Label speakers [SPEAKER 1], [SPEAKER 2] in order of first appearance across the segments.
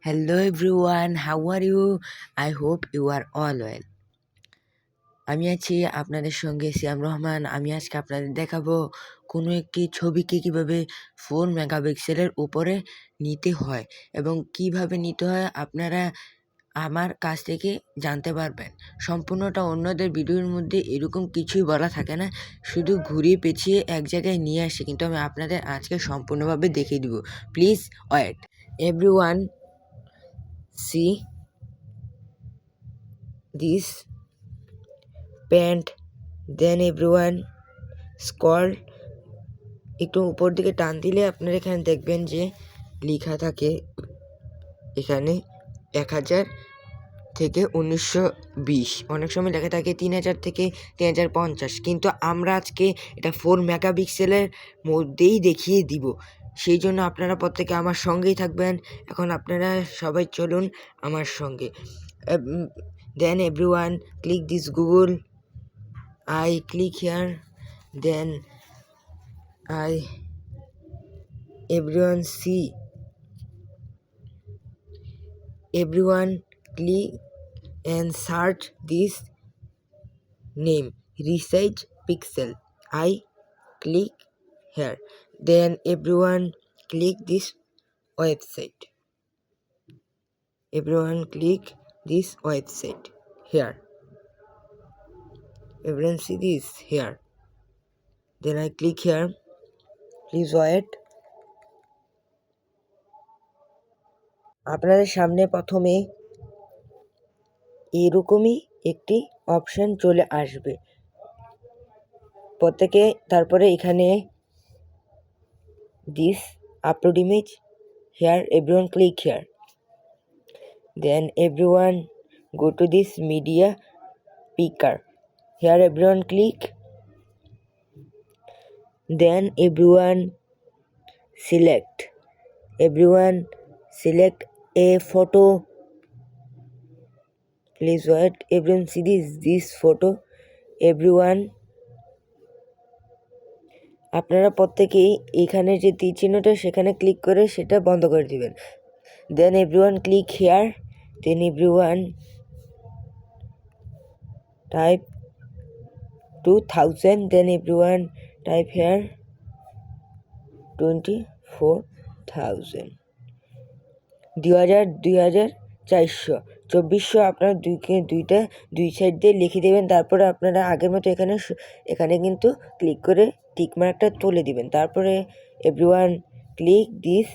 [SPEAKER 1] Hello everyone, how are you? I hope you are all well. আমি আছি আপনাদের সঙ্গে সিয়াম রহমান। আমি আজকে আপনাদের দেখাবো কোনো একটি ছবিকে কিভাবে 4 মেগাপিক্সেলের উপরে নিতে হয় এবং কিভাবে নিতে হয় আপনারা আমার কাছ থেকে জানতে পারবেন। সম্পূর্ণটা অন্যদের ভিডিওর মধ্যে এরকম কিছুই বলা থাকে না, শুধু ঘুরিয়ে পেঁচিয়ে এক জায়গায় নিয়ে আসে, কিন্তু আমি আপনাদের আজকে সম্পূর্ণভাবে দেখিয়ে দিব। Please wait everyone, see this pant, then everyone scroll একটু উপর দিকে টান দিলে আপনারা এখানে দেখবেন যে লেখা থাকে এখানে 1000 থেকে 1920, অনেক সময় লেখা থাকে 3000 থেকে 3050, কিন্তু আমরা আজকে এটা 4 মেগাপিক্সেলের মধ্যেই দেখিয়ে দিব। সেই জন্য আপনারা প্রত্যেকে আমার সঙ্গেই থাকবেন। এখন আপনারা সবাই চলুন আমার সঙ্গে। Then everyone click this Google, I click here, then everyone see, everyone click and search this name Resize Pixel. I click here, then everyone click this website. Everyone click this website here. Everyone see this here. Then I click here. Please wait. আপনাদের সামনে প্রথমে এরকমই একটি option চলে আসবে প্রত্যেকে। তারপরে এখানে this upload image here, everyone click here, then everyone go to this media picker, here everyone click, then everyone select, everyone select a photo. Please wait, everyone see this photo. Everyone আপনারা প্রত্যেকেই এখানে যে তীর চিহ্নটা সেখানে click করে সেটা বন্ধ করে দিবেন। Then everyone click here, then everyone type 2000, then everyone type here 24,000, 2000, 2400, 2400 আপনারা দুই সাইড দিয়ে লিখে দেবেন। তারপরে আপনারা আগের মতো এখানে কিন্তু ক্লিক করে টিকমার্কটা তুলে দিবেন। তারপরে everyone click this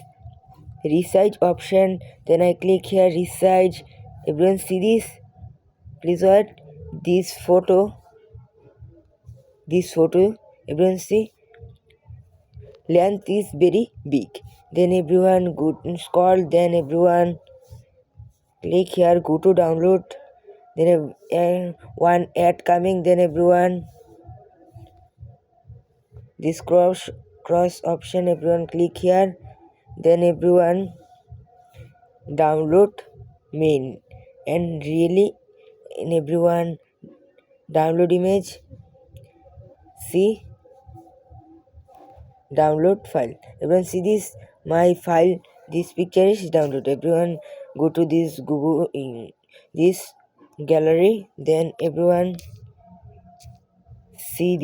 [SPEAKER 1] resize option, then I click here resize, everyone see this, please wait, this photo, everyone see length is very big, then everyone go to scroll, then everyone click here, go to download, then one ad coming, then everyone this cross option, everyone click here, then everyone download main, and really in everyone download image, see download file, everyone see this my file, this picture is download, everyone go to this Google this gallery, then everyone see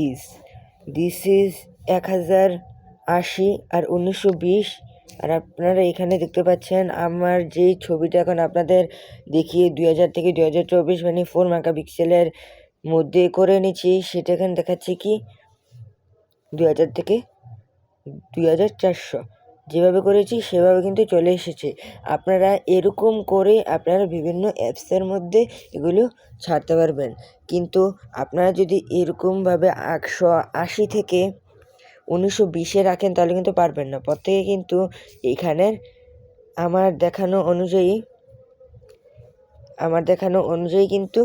[SPEAKER 1] this is 1080 আর 1920। আর আপনারা এখানে দেখতে পাচ্ছেন আমার যে ছবিটা এখন আপনাদের দেখিয়ে 2000 থেকে 2024 মানে 4 মেগাপিক্সেলের মধ্যে করে নিয়েছি, সেটা এখানে দেখাচ্ছে কি 2000 থেকে 2400, যেভাবে করেছি সেভাবে কিন্তু চলে এসেছে। আপনারা এরকম করে আপনারা বিভিন্ন অ্যাপসের মধ্যে এগুলো ছাড়তে পারবেন, কিন্তু আপনারা যদি এরকমভাবে 180 থেকে 1920 রাখেন তাহলে কিন্তু পারবেন না। প্রত্যেকে কিন্তু এখানের আমার দেখানো অনুযায়ী কিন্তু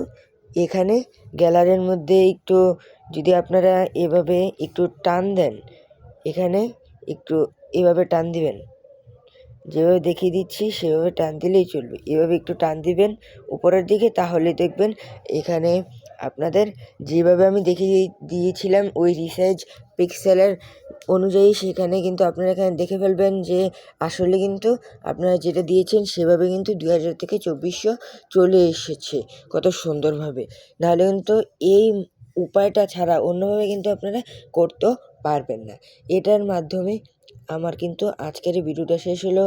[SPEAKER 1] এখানে গ্যালারির মধ্যে একটু যদি আপনারা এভাবে একটু টান দেন, এখানে একটু এভাবে টান দিবেন, যেভাবে দেখিয়ে দিচ্ছি সেভাবে টান দিলেই চলবে। এভাবে একটু টান দিবেন উপরের দিকে, তাহলে দেখবেন এখানে আপনাদের যেভাবে আমি দেখিয়ে দিয়েছিলাম ওই রিসার্চ পিক্সেলের অনুযায়ী সেখানে কিন্তু আপনারা এখানে দেখে ফেলবেন যে আসলে কিন্তু আপনারা যেটা দিয়েছেন সেভাবে কিন্তু 2000 থেকে 2400 চলে এসেছে কত সুন্দরভাবে। নাহলে কিন্তু এই উপায়টা ছাড়া অন্যভাবে কিন্তু আপনারা করতেও পারবেন না। এটার মাধ্যমে আমার কিন্তু আজকের এই ভিডিওটা শেষ হলো।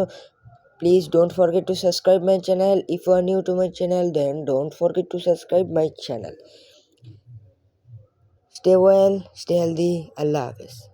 [SPEAKER 1] Please don't forget to subscribe my channel. If you are new to my channel, then don't forget to subscribe my channel. Stay well, stay healthy. Allah Hafiz.